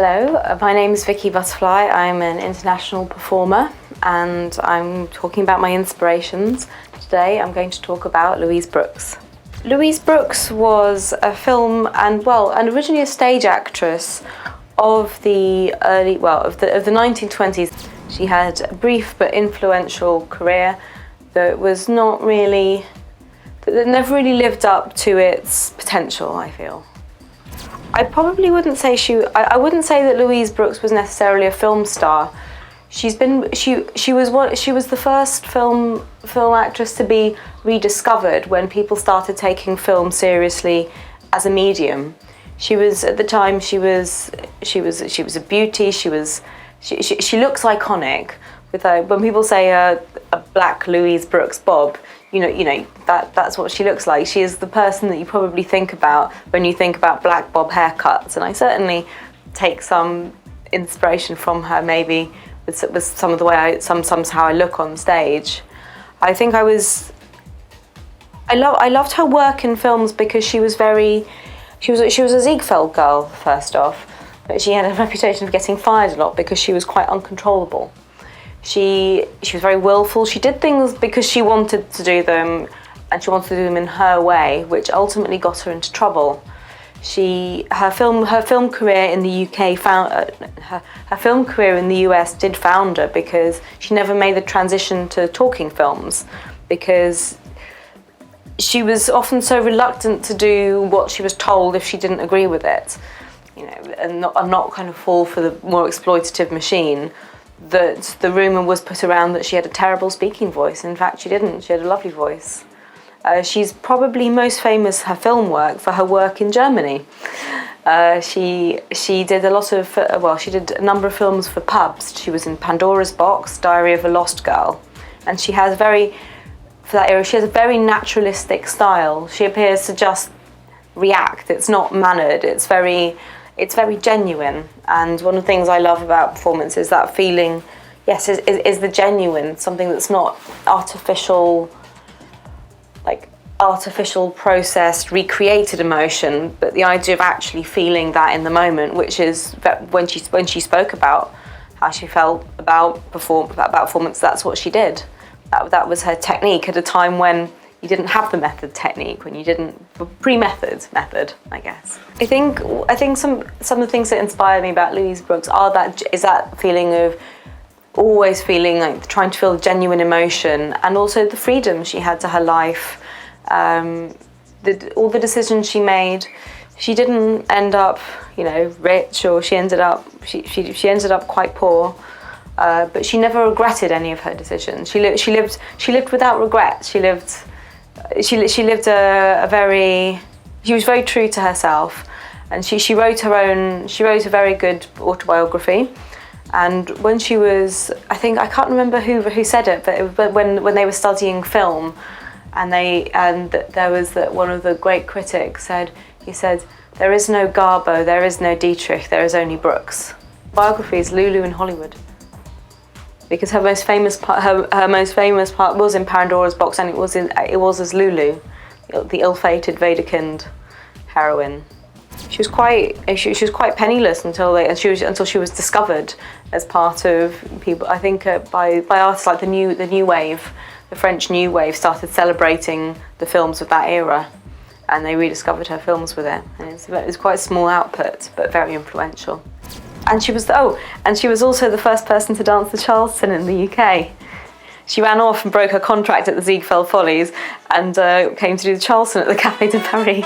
Hello, my name is Vicky Butterfly. I'm an international performer and I'm talking about my inspirations. Today I'm going to talk about Louise Brooks. Louise Brooks was a film and originally a stage actress of the of the 1920s. She had a brief but influential career that never really lived up to its potential, I feel. I probably wouldn't say I wouldn't say that Louise Brooks was necessarily a film star. She was the first film actress to be rediscovered when people started taking film seriously as a medium. She was at the time she was a beauty. She looks iconic. When people say a black Louise Brooks bob, you know that's what she looks like. She is the person that you probably think about when you think about black bob haircuts, and I certainly take some inspiration from her, maybe with some of the way how I look on stage. I think I loved her work in films because she was a Ziegfeld girl first off, but she had a reputation for getting fired a lot because she was quite uncontrollable. She was very willful. She did things because she wanted to do them, and she wanted to do them in her way, which ultimately got her into trouble. Her film career in the UK her film career in the US did found her because she never made the transition to talking films, because she was often so reluctant to do what she was told if she didn't agree with it, and not kind of fall for the more exploitative machine. That the rumour was put around that she had a terrible speaking voice. In fact, she didn't. She had a lovely voice. She's probably most famous for her work in Germany. She did a lot of she did a number of films for pubs. She was in Pandora's Box, Diary of a Lost Girl, and she has a very naturalistic style. She appears to just react. It's not mannered. It's very genuine, and one of the things I love about performance is that feeling, is the genuine, something that's not artificial processed, recreated emotion, but the idea of actually feeling that in the moment, which is when she spoke about how she felt about performance, that's what she did. That was her technique at a time when you didn't have the method technique, when you didn't method, I guess. I think some of the things that inspire me about Louise Brooks is that feeling of always feeling like trying to feel genuine emotion, and also the freedom she had to her life. All the decisions she made, she didn't end up, rich, or she ended up quite poor. But she never regretted any of her decisions. She lived without regret. She was very true to herself, and she wrote a very good autobiography. And when she was, I can't remember who said it, but it was when they were studying film, and there was one of the great critics he said, "There is no Garbo, there is no Dietrich, there is only Brooks." Biography is Lulu in Hollywood, because her most famous part was in Pandora's Box, and it was as Lulu, the ill-fated Vatican heroine. She was quite penniless until she was discovered as part of people. I think by artists like the new wave, the French New Wave started celebrating the films of that era, and they rediscovered her films with it. And it was quite a small output, but very influential. And she was also the first person to dance the Charleston in the UK. She ran off and broke her contract at the Ziegfeld Follies and came to do the Charleston at the Café de Paris.